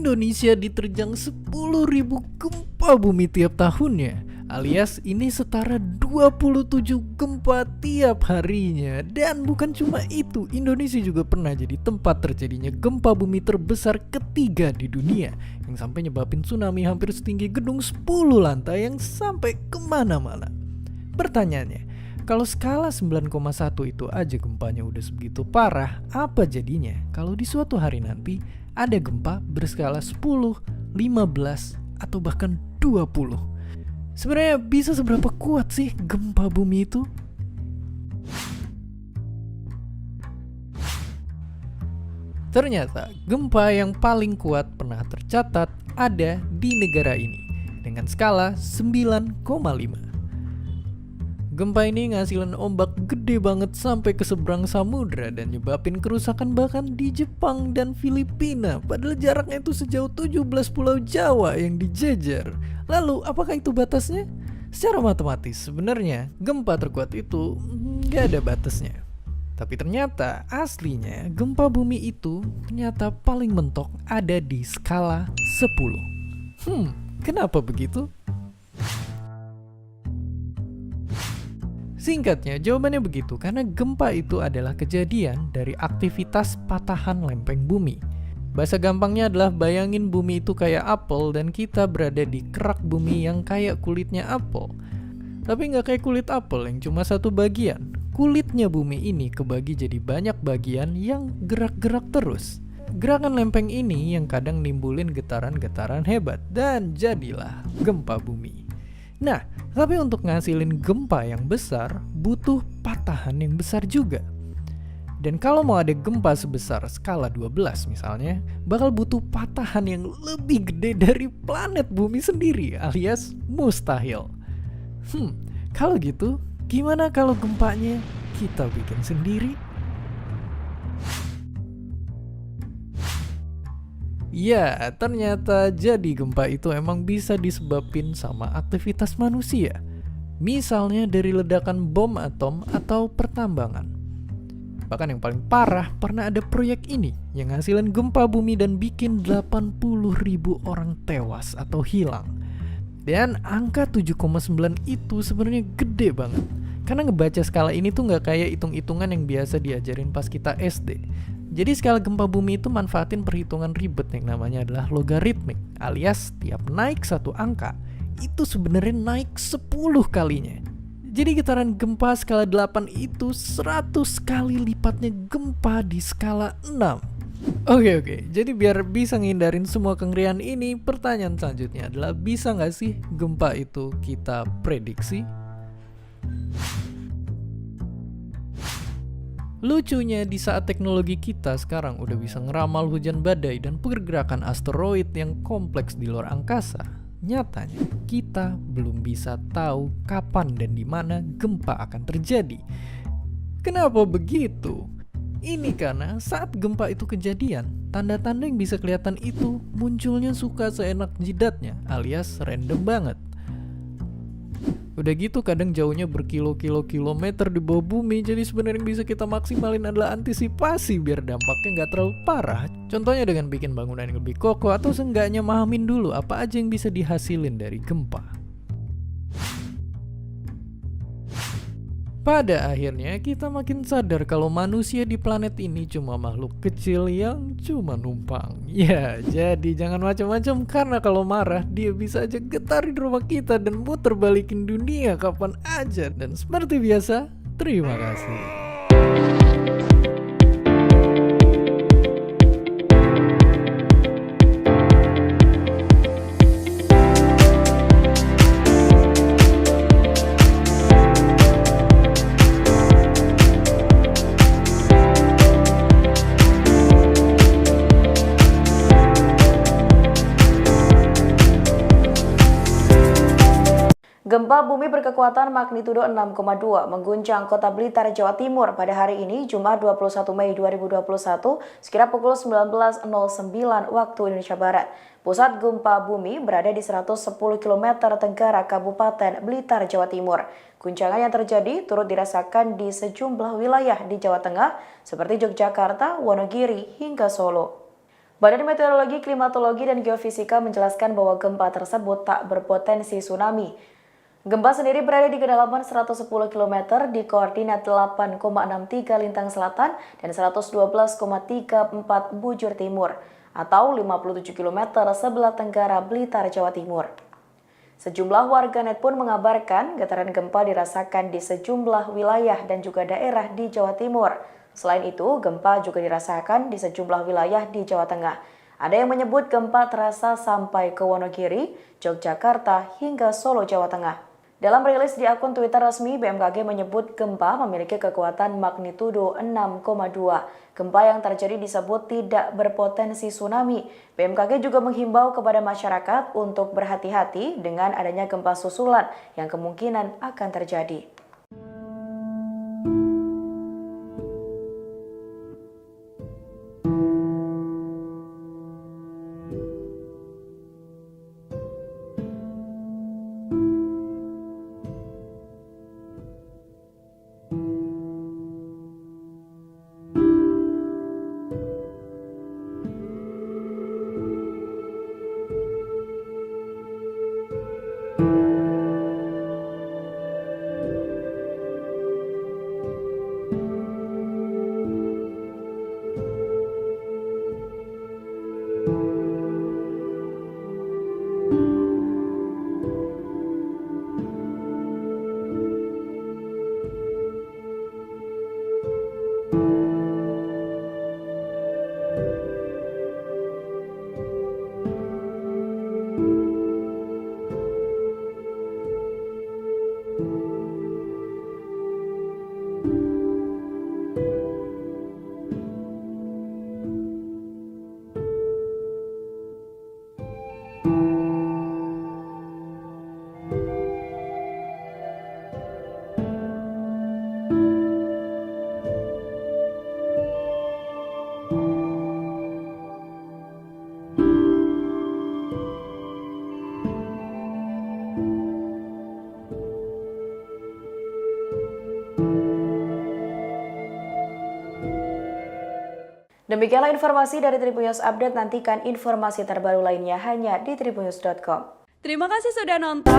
Indonesia diterjang 10.000 gempa bumi tiap tahunnya, alias ini setara 27 gempa tiap harinya. Dan bukan cuma itu, Indonesia juga pernah jadi tempat terjadinya gempa bumi terbesar ketiga di dunia, yang sampai nyebabin tsunami hampir setinggi gedung 10 lantai yang sampai kemana-mana. Pertanyaannya, kalau skala 9,1 itu aja gempanya udah sebegitu parah, apa jadinya kalau di suatu hari nanti ada gempa berskala 10, 15, atau bahkan 20? Sebenarnya bisa seberapa kuat sih gempa bumi itu? Ternyata gempa yang paling kuat pernah tercatat ada di negara ini dengan skala 9,5. Gempa ini ngasilin ombak gede banget sampai ke seberang samudra dan nyebabin kerusakan bahkan di Jepang dan Filipina. Padahal jaraknya itu sejauh 17 pulau Jawa yang dijejer. Lalu apakah itu batasnya? Secara matematis sebenarnya gempa terkuat itu nggak ada batasnya. Tapi ternyata aslinya gempa bumi itu ternyata paling mentok ada di skala 10. Kenapa begitu? Singkatnya, jawabannya begitu karena gempa itu adalah kejadian dari aktivitas patahan lempeng bumi. Bahasa gampangnya adalah bayangin bumi itu kayak apel dan kita berada di kerak bumi yang kayak kulitnya apel. Tapi nggak kayak kulit apel yang cuma satu bagian. Kulitnya bumi ini kebagi jadi banyak bagian yang gerak-gerak terus. Gerakan lempeng ini yang kadang nimbulin getaran-getaran hebat dan jadilah gempa bumi. Nah, tapi untuk ngasilin gempa yang besar, butuh patahan yang besar juga. Dan kalau mau ada gempa sebesar skala 12 misalnya, bakal butuh patahan yang lebih gede dari planet bumi sendiri, alias mustahil. Kalau gitu, gimana kalau gempanya kita bikin sendiri? Ya, ternyata jadi gempa itu emang bisa disebabin sama aktivitas manusia. Misalnya dari ledakan bom atom atau pertambangan. Bahkan yang paling parah, pernah ada proyek ini yang ngasilin gempa bumi dan bikin 80.000 orang tewas atau hilang. Dan angka 7,9 itu sebenarnya gede banget. Karena ngebaca skala ini tuh nggak kayak hitung-hitungan yang biasa diajarin pas kita SD. Jadi skala gempa bumi itu manfaatin perhitungan ribet yang namanya adalah logaritmik, alias tiap naik satu angka, itu sebenarnya naik 10 kalinya. Jadi getaran gempa skala 8 itu 100 kali lipatnya gempa di skala 6. Oke, jadi biar bisa ngindarin semua kengerian ini, pertanyaan selanjutnya adalah bisa nggak sih gempa itu kita prediksi? Lucunya di saat teknologi kita sekarang udah bisa ngeramal hujan badai dan pergerakan asteroid yang kompleks di luar angkasa, nyatanya kita belum bisa tahu kapan dan di mana gempa akan terjadi. Kenapa begitu? Ini karena saat gempa itu kejadian, tanda-tanda yang bisa kelihatan itu munculnya suka seenak jidatnya, alias random banget. Udah gitu kadang jauhnya berkilo-kilometer di bawah bumi, jadi sebenarnya yang bisa kita maksimalin adalah antisipasi biar dampaknya nggak terlalu parah. Contohnya dengan bikin bangunan yang lebih kokoh atau seenggaknya mahamin dulu apa aja yang bisa dihasilin dari gempa. Pada akhirnya kita makin sadar kalau manusia di planet ini cuma makhluk kecil yang cuma numpang. Ya, jadi jangan macam-macam karena kalau marah dia bisa aja getarin rumah kita dan muter balikin dunia kapan aja. Dan seperti biasa, terima kasih. Gempa bumi berkekuatan magnitudo 6,2 mengguncang kota Blitar, Jawa Timur pada hari ini, Jumat 21 Mei 2021, sekira pukul 19.09 waktu Indonesia Barat. Pusat gempa bumi berada di 110 km tenggara Kabupaten Blitar, Jawa Timur. Guncangan yang terjadi turut dirasakan di sejumlah wilayah di Jawa Tengah, seperti Yogyakarta, Wonogiri, hingga Solo. Badan Meteorologi, Klimatologi, dan Geofisika menjelaskan bahwa gempa tersebut tak berpotensi tsunami. Gempa sendiri berada di kedalaman 110 km di koordinat 8,63 lintang selatan dan 112,34 bujur timur, atau 57 km sebelah tenggara Blitar, Jawa Timur. Sejumlah warganet pun mengabarkan getaran gempa dirasakan di sejumlah wilayah dan juga daerah di Jawa Timur. Selain itu, gempa juga dirasakan di sejumlah wilayah di Jawa Tengah. Ada yang menyebut gempa terasa sampai ke Wonogiri, Yogyakarta, hingga Solo, Jawa Tengah. Dalam rilis di akun Twitter resmi, BMKG menyebut gempa memiliki kekuatan magnitudo 6,2. Gempa yang terjadi disebut tidak berpotensi tsunami. BMKG juga menghimbau kepada masyarakat untuk berhati-hati dengan adanya gempa susulan yang kemungkinan akan terjadi. Demikianlah informasi dari Tribun News Update. Nantikan informasi terbaru lainnya hanya di tribunnews.com. Terima kasih sudah nonton.